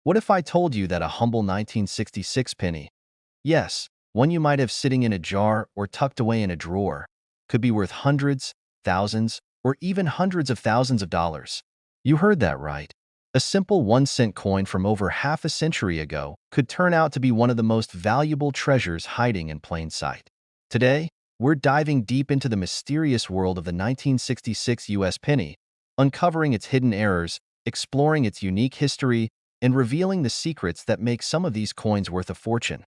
What if I told you that a humble 1966 penny, yes, one you might have sitting in a jar or tucked away in a drawer, could be worth hundreds, thousands, or even hundreds of thousands of dollars? You heard that right. A simple 1-cent coin from over half a century ago could turn out to be one of the most valuable treasures hiding in plain sight. Today, we're diving deep into the mysterious world of the 1966 US penny, uncovering its hidden errors, exploring its unique history, and revealing the secrets that make some of these coins worth a fortune.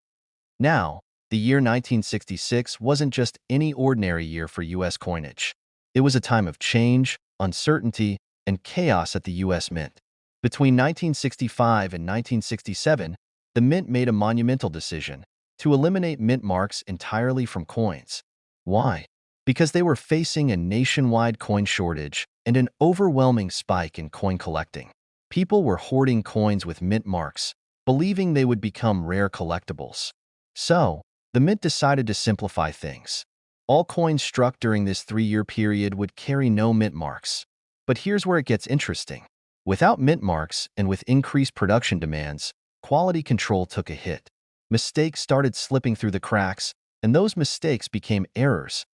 Now, the year 1966 wasn't just any ordinary year for U.S. coinage. It was a time of change, uncertainty, and chaos at the U.S. Mint. Between 1965 and 1967, the Mint made a monumental decision to eliminate mint marks entirely from coins. Why? Because they were facing a nationwide coin shortage and an overwhelming spike in coin collecting. People were hoarding coins with mint marks, believing they would become rare collectibles. So, the Mint decided to simplify things. All coins struck during this 3-year period would carry no mint marks. But here's where it gets interesting. Without mint marks and with increased production demands, quality control took a hit. Mistakes started slipping through the cracks, and those mistakes became errors.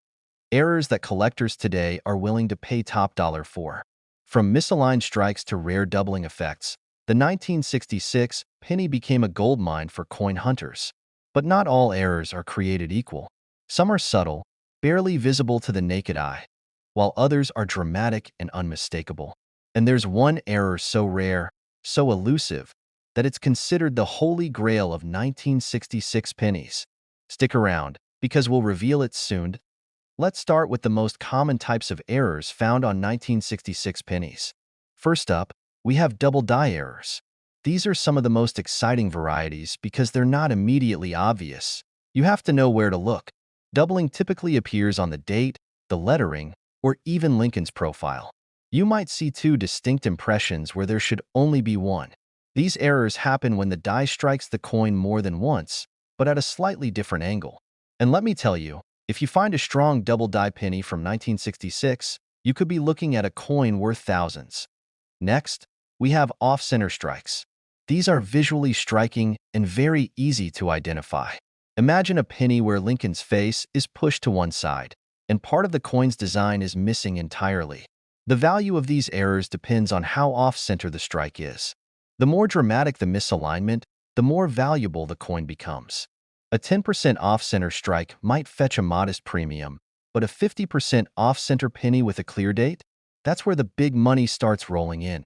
Errors that collectors today are willing to pay top dollar for. From misaligned strikes to rare doubling effects, the 1966 penny became a goldmine for coin hunters. But not all errors are created equal. Some are subtle, barely visible to the naked eye, while others are dramatic and unmistakable. And there's one error so rare, so elusive, that it's considered the holy grail of 1966 pennies. Stick around, because we'll reveal it soon. Let's start with the most common types of errors found on 1966 pennies. First up, we have double die errors. These are some of the most exciting varieties because they're not immediately obvious. You have to know where to look. Doubling typically appears on the date, the lettering, or even Lincoln's profile. You might see two distinct impressions where there should only be one. These errors happen when the die strikes the coin more than once, but at a slightly different angle. And let me tell you, if you find a strong double die penny from 1966, you could be looking at a coin worth thousands. Next, we have off-center strikes. These are visually striking and very easy to identify. Imagine a penny where Lincoln's face is pushed to one side, and part of the coin's design is missing entirely. The value of these errors depends on how off-center the strike is. The more dramatic the misalignment, the more valuable the coin becomes. A 10% off-center strike might fetch a modest premium, but a 50% off-center penny with a clear date? That's where the big money starts rolling in.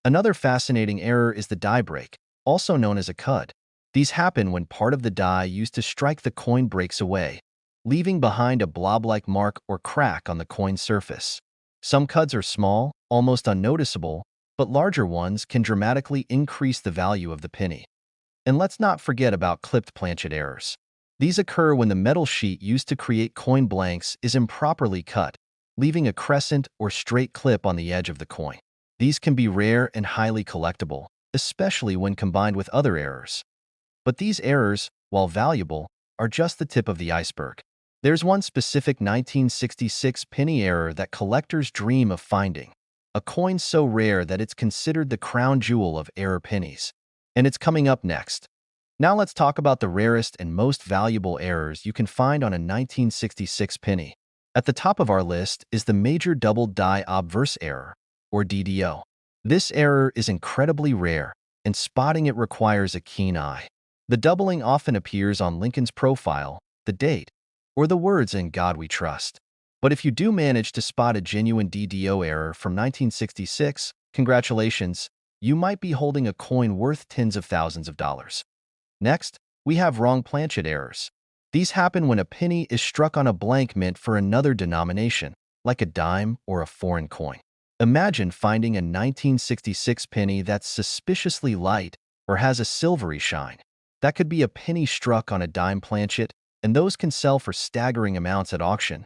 Another fascinating error is the die break, also known as a cud. These happen when part of the die used to strike the coin breaks away, leaving behind a blob-like mark or crack on the coin's surface. Some cuds are small, almost unnoticeable, but larger ones can dramatically increase the value of the penny. And let's not forget about clipped planchet errors. These occur when the metal sheet used to create coin blanks is improperly cut, leaving a crescent or straight clip on the edge of the coin. These can be rare and highly collectible, especially when combined with other errors. But these errors, while valuable, are just the tip of the iceberg. There's one specific 1966 penny error that collectors dream of finding. A coin so rare that it's considered the crown jewel of error pennies. And it's coming up next. Now let's talk about the rarest and most valuable errors you can find on a 1966 penny. At the top of our list is the major double die obverse error, or DDO. This error is incredibly rare, and spotting it requires a keen eye. The doubling often appears on Lincoln's profile, the date, or the words "In God We Trust." But if you do manage to spot a genuine DDO error from 1966, congratulations, you might be holding a coin worth tens of thousands of dollars. Next, we have wrong planchet errors. These happen when a penny is struck on a blank mint for another denomination, like a dime or a foreign coin. Imagine finding a 1966 penny that's suspiciously light or has a silvery shine. That could be a penny struck on a dime planchet, and those can sell for staggering amounts at auction.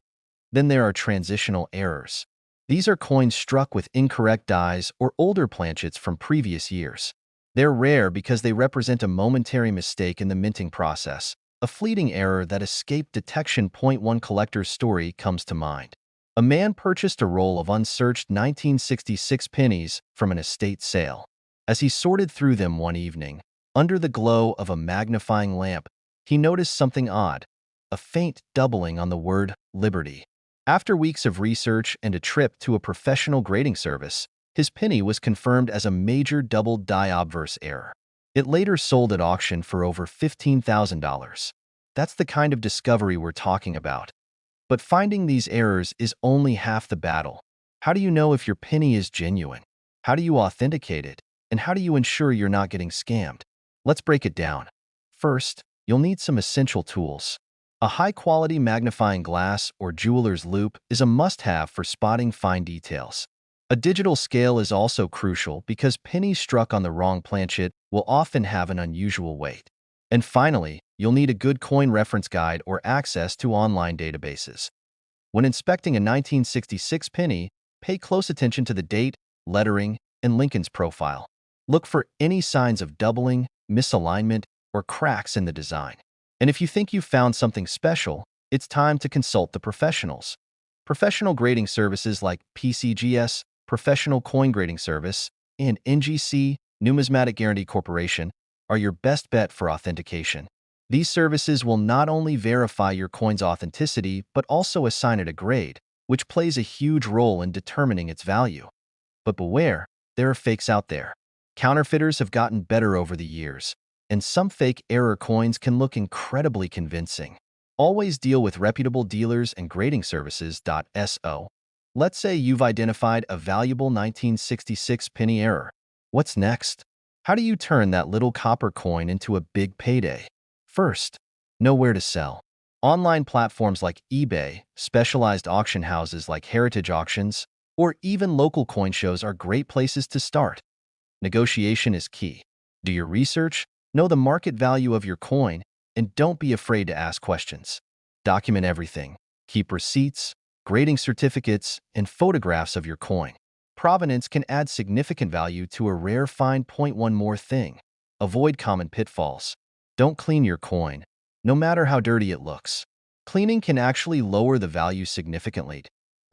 Then there are transitional errors. These are coins struck with incorrect dies or older planchets from previous years. They're rare because they represent a momentary mistake in the minting process, a fleeting error that escaped detection. One collector's story comes to mind. A man purchased a roll of unsearched 1966 pennies from an estate sale. As he sorted through them one evening, under the glow of a magnifying lamp, he noticed something odd, a faint doubling on the word liberty. After weeks of research and a trip to a professional grading service, his penny was confirmed as a major double die obverse error. It later sold at auction for over $15,000. That's the kind of discovery we're talking about. But finding these errors is only half the battle. How do you know if your penny is genuine? How do you authenticate it? And how do you ensure you're not getting scammed? Let's break it down. First, you'll need some essential tools. A high-quality magnifying glass or jeweler's loupe is a must-have for spotting fine details. A digital scale is also crucial because pennies struck on the wrong planchet will often have an unusual weight. And finally, you'll need a good coin reference guide or access to online databases. When inspecting a 1966 penny, pay close attention to the date, lettering, and Lincoln's profile. Look for any signs of doubling, misalignment, or cracks in the design. And if you think you've found something special, it's time to consult the professionals. Professional grading services like PCGS, Professional Coin Grading Service, and NGC, Numismatic Guarantee Corporation, are your best bet for authentication. These services will not only verify your coin's authenticity, but also assign it a grade, which plays a huge role in determining its value. But beware, there are fakes out there. Counterfeiters have gotten better over the years, and some fake error coins can look incredibly convincing. Always deal with reputable dealers and grading services. So, let's say you've identified a valuable 1966 penny error. What's next? How do you turn that little copper coin into a big payday? First, know where to sell. Online platforms like eBay, specialized auction houses like Heritage Auctions, or even local coin shows are great places to start. Negotiation is key. Do your research, know the market value of your coin, and don't be afraid to ask questions. Document everything. Keep receipts, grading certificates, and photographs of your coin. Provenance can add significant value to a rare find. One more thing. Avoid common pitfalls. Don't clean your coin, no matter how dirty it looks. Cleaning can actually lower the value significantly.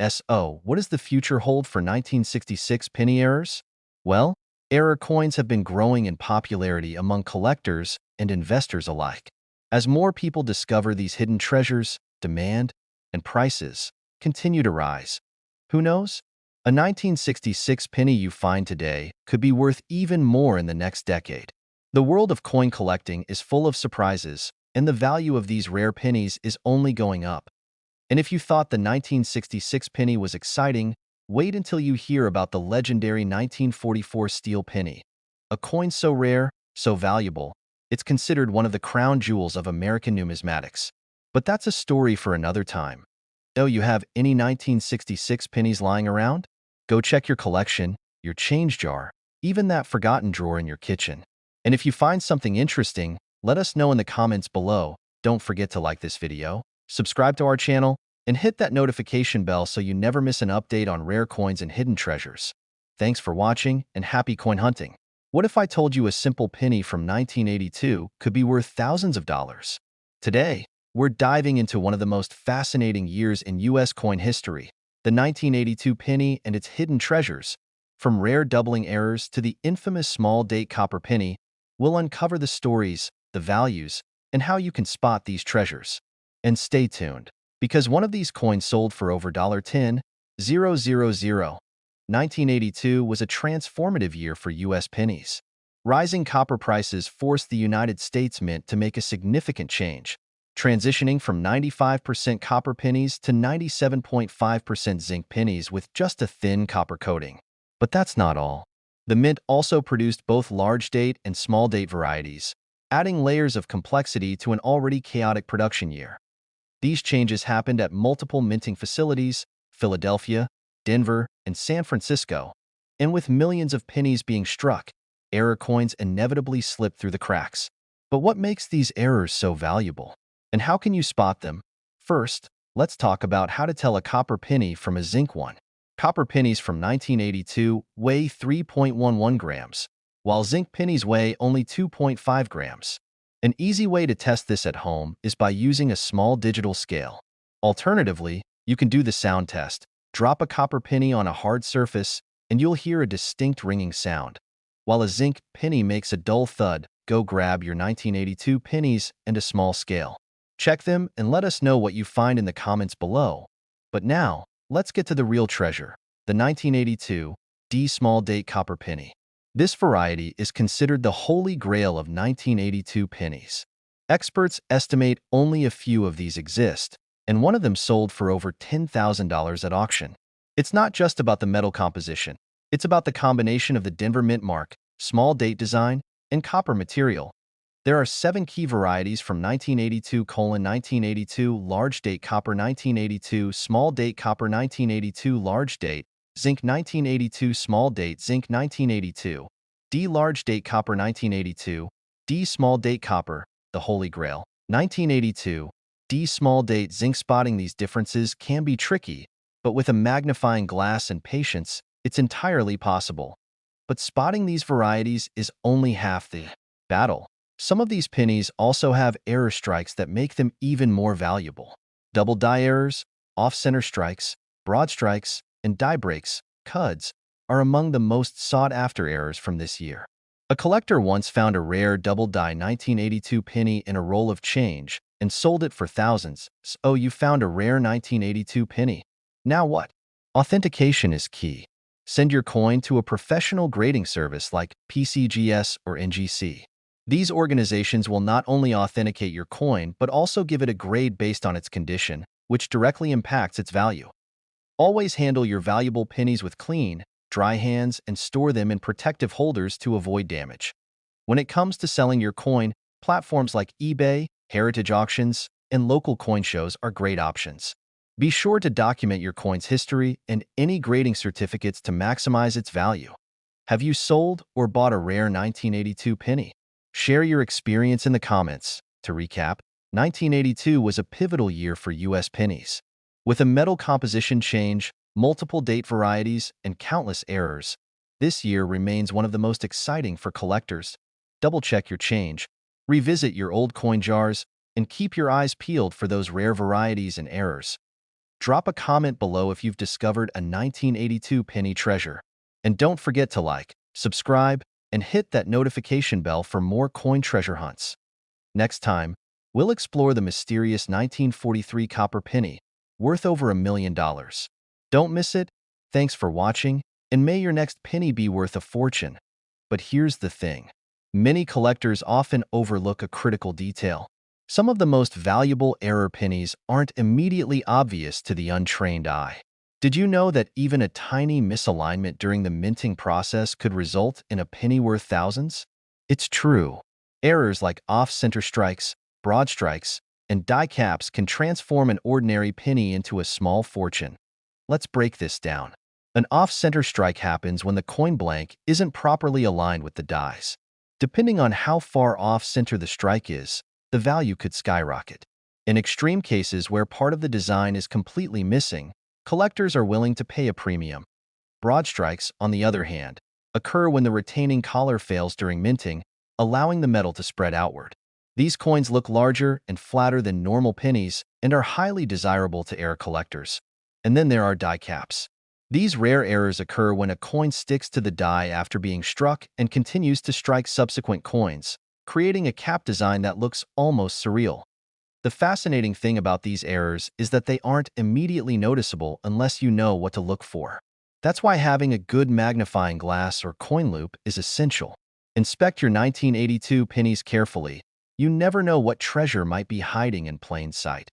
So, what does the future hold for 1966 penny errors? Well, error coins have been growing in popularity among collectors and investors alike. As more people discover these hidden treasures, demand and prices continue to rise. Who knows? A 1966 penny you find today could be worth even more in the next decade. The world of coin collecting is full of surprises, and the value of these rare pennies is only going up. And if you thought the 1966 penny was exciting, wait until you hear about the legendary 1944 steel penny. A coin so rare, so valuable, it's considered one of the crown jewels of American numismatics. But that's a story for another time. Oh, you have any 1966 pennies lying around? Go check your collection, your change jar, even that forgotten drawer in your kitchen. And if you find something interesting, let us know in the comments below. Don't forget to like this video, subscribe to our channel, and hit that notification bell so you never miss an update on rare coins and hidden treasures. Thanks for watching, and happy coin hunting! What if I told you a simple penny from 1982 could be worth thousands of dollars? Today, we're diving into one of the most fascinating years in U.S. coin history, the 1982 penny and its hidden treasures. From rare doubling errors to the infamous small-date copper penny, we'll uncover the stories, the values, and how you can spot these treasures. And stay tuned, because one of these coins sold for over $10,000. 1982 was a transformative year for U.S. pennies. Rising copper prices forced the United States Mint to make a significant change, transitioning from 95% copper pennies to 97.5% zinc pennies with just a thin copper coating. But that's not all. The Mint also produced both large-date and small-date varieties, adding layers of complexity to an already chaotic production year. These changes happened at multiple minting facilities, Philadelphia, Denver, and San Francisco, and with millions of pennies being struck, error coins inevitably slipped through the cracks. But what makes these errors so valuable? And how can you spot them? First, let's talk about how to tell a copper penny from a zinc one. Copper pennies from 1982 weigh 3.11 grams, while zinc pennies weigh only 2.5 grams. An easy way to test this at home is by using a small digital scale. Alternatively, you can do the sound test. Drop a copper penny on a hard surface, and you'll hear a distinct ringing sound. While a zinc penny makes a dull thud, go grab your 1982 pennies and a small scale. Check them and let us know what you find in the comments below. But now, let's get to the real treasure, the 1982 D small date copper penny. This variety is considered the holy grail of 1982 pennies. Experts estimate only a few of these exist, and one of them sold for over $10,000 at auction. It's not just about the metal composition. It's about the combination of the Denver Mint mark, small date design, and copper material. There are 7 key varieties from 1982:1982 large date copper, 1982 small date copper, 1982 large date zinc, 1982 small date zinc, 1982 D large date copper, 1982 D small date copper, the Holy Grail, 1982 D small date zinc. Spotting these differences can be tricky, but with a magnifying glass and patience, it's entirely possible. But spotting these varieties is only half the battle. Some of these pennies also have error strikes that make them even more valuable. Double die errors, off-center strikes, broad strikes, and die breaks, CUDs, are among the most sought-after errors from this year. A collector once found a rare double die 1982 penny in a roll of change and sold it for thousands. So you found a rare 1982 penny. Now what? Authentication is key. Send your coin to a professional grading service like PCGS or NGC. These organizations will not only authenticate your coin but also give it a grade based on its condition, which directly impacts its value. Always handle your valuable pennies with clean, dry hands and store them in protective holders to avoid damage. When it comes to selling your coin, platforms like eBay, heritage auctions, and local coin shows are great options. Be sure to document your coin's history and any grading certificates to maximize its value. Have you sold or bought a rare 1982 penny? Share your experience in the comments. To recap, 1982 was a pivotal year for U.S. pennies. With a metal composition change, multiple date varieties, and countless errors, this year remains one of the most exciting for collectors. Double-check your change, revisit your old coin jars, and keep your eyes peeled for those rare varieties and errors. Drop a comment below if you've discovered a 1982 penny treasure. And don't forget to like, subscribe, and hit that notification bell for more coin treasure hunts. Next time, we'll explore the mysterious 1943 copper penny, worth over $1 million. Don't miss it. Thanks for watching, and may your next penny be worth a fortune. But here's the thing. Many collectors often overlook a critical detail. Some of the most valuable error pennies aren't immediately obvious to the untrained eye. Did you know that even a tiny misalignment during the minting process could result in a penny worth thousands? It's true. Errors like off-center strikes, broad strikes, and die caps can transform an ordinary penny into a small fortune. Let's break this down. An off-center strike happens when the coin blank isn't properly aligned with the dies. Depending on how far off-center the strike is, the value could skyrocket. In extreme cases where part of the design is completely missing, collectors are willing to pay a premium. Broad strikes, on the other hand, occur when the retaining collar fails during minting, allowing the metal to spread outward. These coins look larger and flatter than normal pennies and are highly desirable to error collectors. And then there are die caps. These rare errors occur when a coin sticks to the die after being struck and continues to strike subsequent coins, creating a cap design that looks almost surreal. The fascinating thing about these errors is that they aren't immediately noticeable unless you know what to look for. That's why having a good magnifying glass or coin loop is essential. Inspect your 1982 pennies carefully. You never know what treasure might be hiding in plain sight.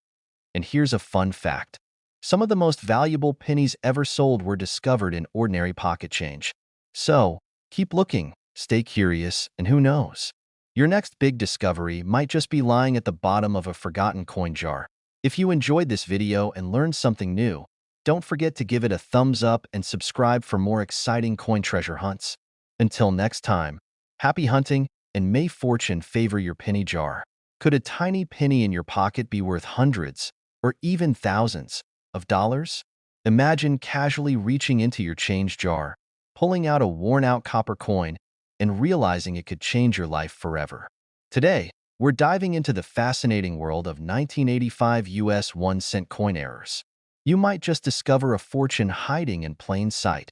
And here's a fun fact. Some of the most valuable pennies ever sold were discovered in ordinary pocket change. So, keep looking, stay curious, and who knows? Your next big discovery might just be lying at the bottom of a forgotten coin jar. If you enjoyed this video and learned something new, don't forget to give it a thumbs up and subscribe for more exciting coin treasure hunts. Until next time, happy hunting and may fortune favor your penny jar. Could a tiny penny in your pocket be worth hundreds or even thousands of dollars? Imagine casually reaching into your change jar, pulling out a worn-out copper coin, and realizing it could change your life forever. Today, we're diving into the fascinating world of 1985 US 1-cent coin errors. You might just discover a fortune hiding in plain sight.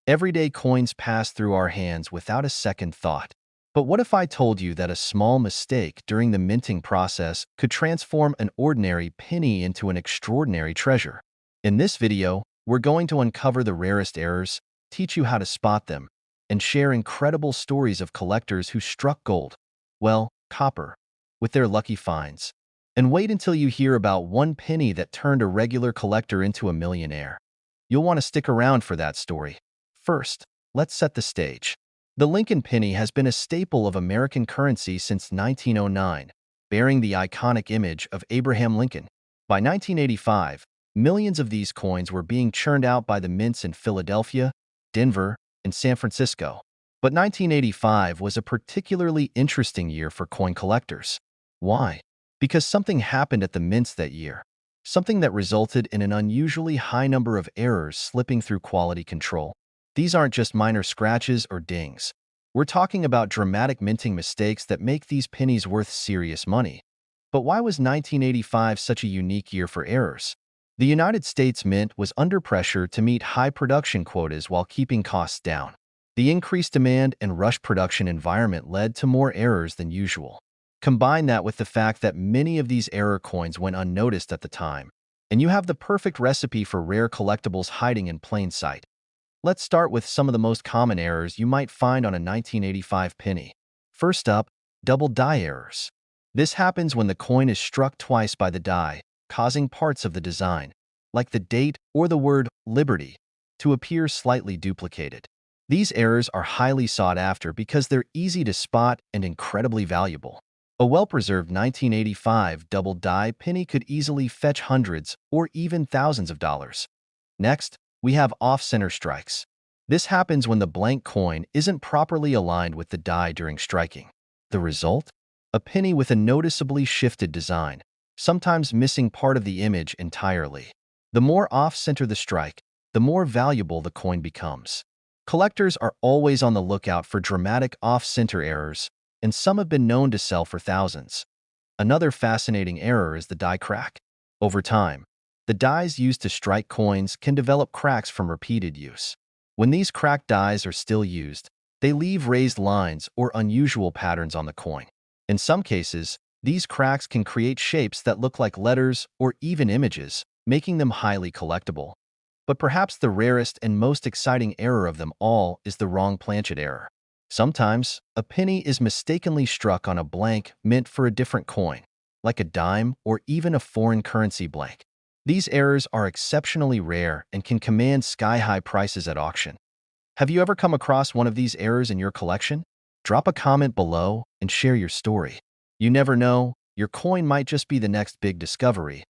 Everyday coins pass through our hands without a second thought. But what if I told you that a small mistake during the minting process could transform an ordinary penny into an extraordinary treasure? In this video, we're going to uncover the rarest errors, teach you how to spot them, and share incredible stories of collectors who struck gold, well, copper, with their lucky finds. And wait until you hear about one penny that turned a regular collector into a millionaire. You'll want to stick around for that story. First, let's set the stage. The Lincoln penny has been a staple of American currency since 1909, bearing the iconic image of Abraham Lincoln. By 1985, millions of these coins were being churned out by the mints in Philadelphia, Denver, and San Francisco. But 1985 was a particularly interesting year for coin collectors. Why? Because something happened at the mints that year. Something that resulted in an unusually high number of errors slipping through quality control. These aren't just minor scratches or dings. We're talking about dramatic minting mistakes that make these pennies worth serious money. But why was 1985 such a unique year for errors? The United States Mint was under pressure to meet high production quotas while keeping costs down. The increased demand and rush production environment led to more errors than usual. Combine that with the fact that many of these error coins went unnoticed at the time, and you have the perfect recipe for rare collectibles hiding in plain sight. Let's start with some of the most common errors you might find on a 1985 penny. First up, double die errors. This happens when the coin is struck twice by the die, causing parts of the design, like the date or the word Liberty, to appear slightly duplicated. These errors are highly sought after because they're easy to spot and incredibly valuable. A well-preserved 1985 double die penny could easily fetch hundreds or even thousands of dollars. Next, we have off-center strikes. This happens when the blank coin isn't properly aligned with the die during striking. The result? A penny with a noticeably shifted design, sometimes missing part of the image entirely. The more off-center the strike, the more valuable the coin becomes. Collectors are always on the lookout for dramatic off-center errors, and some have been known to sell for thousands. Another fascinating error is the die crack. Over time, the dies used to strike coins can develop cracks from repeated use. When these cracked dies are still used, they leave raised lines or unusual patterns on the coin. In some cases, these cracks can create shapes that look like letters or even images, making them highly collectible. But perhaps the rarest and most exciting error of them all is the wrong planchet error. Sometimes, a penny is mistakenly struck on a blank meant for a different coin, like a dime or even a foreign currency blank. These errors are exceptionally rare and can command sky-high prices at auction. Have you ever come across one of these errors in your collection? Drop a comment below and share your story. You never know, your coin might just be the next big discovery.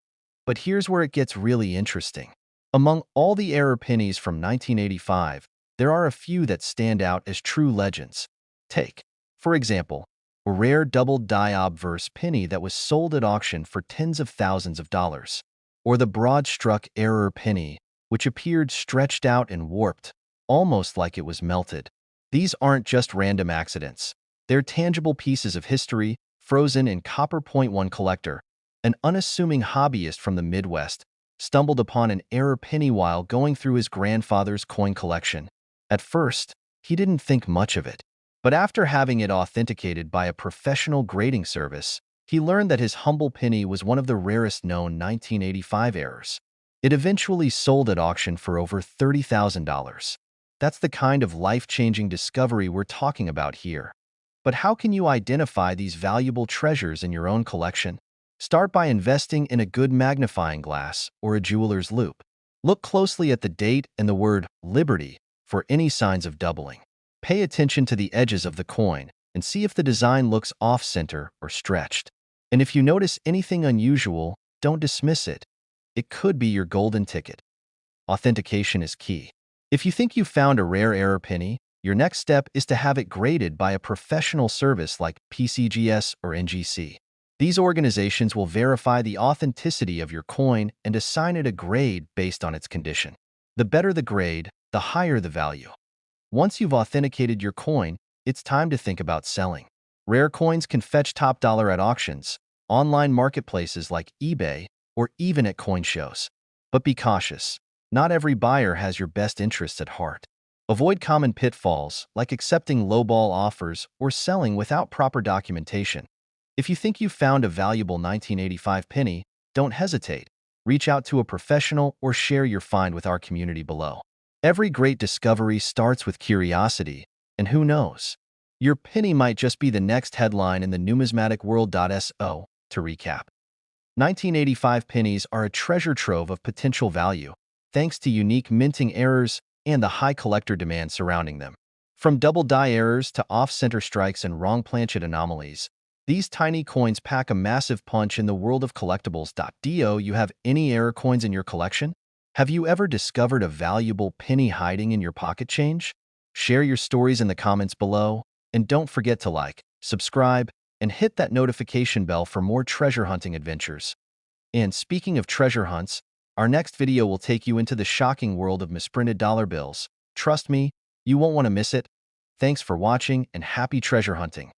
But here's where it gets really interesting. Among all the error pennies from 1985, there are a few that stand out as true legends. Take, for example, a rare double die obverse penny that was sold at auction for tens of thousands of dollars. Or the broad-struck error penny, which appeared stretched out and warped, almost like it was melted. These aren't just random accidents. They're tangible pieces of history, frozen in copper. One collector, an unassuming hobbyist from the Midwest, stumbled upon an error penny while going through his grandfather's coin collection. At first, he didn't think much of it. But after having it authenticated by a professional grading service, he learned that his humble penny was one of the rarest known 1985 errors. It eventually sold at auction for over $30,000. That's the kind of life-changing discovery we're talking about here. But how can you identify these valuable treasures in your own collection? Start by investing in a good magnifying glass or a jeweler's loupe. Look closely at the date and the word Liberty for any signs of doubling. Pay attention to the edges of the coin and see if the design looks off-center or stretched. And if you notice anything unusual, don't dismiss it. It could be your golden ticket. Authentication is key. If you think you found a rare error penny, your next step is to have it graded by a professional service like PCGS or NGC. These organizations will verify the authenticity of your coin and assign it a grade based on its condition. The better the grade, the higher the value. Once you've authenticated your coin, it's time to think about selling. Rare coins can fetch top dollar at auctions, online marketplaces like eBay, or even at coin shows. But be cautious. Not every buyer has your best interests at heart. Avoid common pitfalls like accepting lowball offers or selling without proper documentation. If you think you've found a valuable 1985 penny, don't hesitate. Reach out to a professional or share your find with our community below. Every great discovery starts with curiosity, and who knows? Your penny might just be the next headline in the numismatic world. So, to recap, 1985 pennies are a treasure trove of potential value, thanks to unique minting errors and the high collector demand surrounding them. From double die errors to off-center strikes and wrong planchet anomalies, these tiny coins pack a massive punch in the world of collectibles. Do you have any error coins in your collection? Have you ever discovered a valuable penny hiding in your pocket change? Share your stories in the comments below, and don't forget to like, subscribe, and hit that notification bell for more treasure hunting adventures. And speaking of treasure hunts, our next video will take you into the shocking world of misprinted dollar bills. Trust me, you won't want to miss it. Thanks for watching and happy treasure hunting.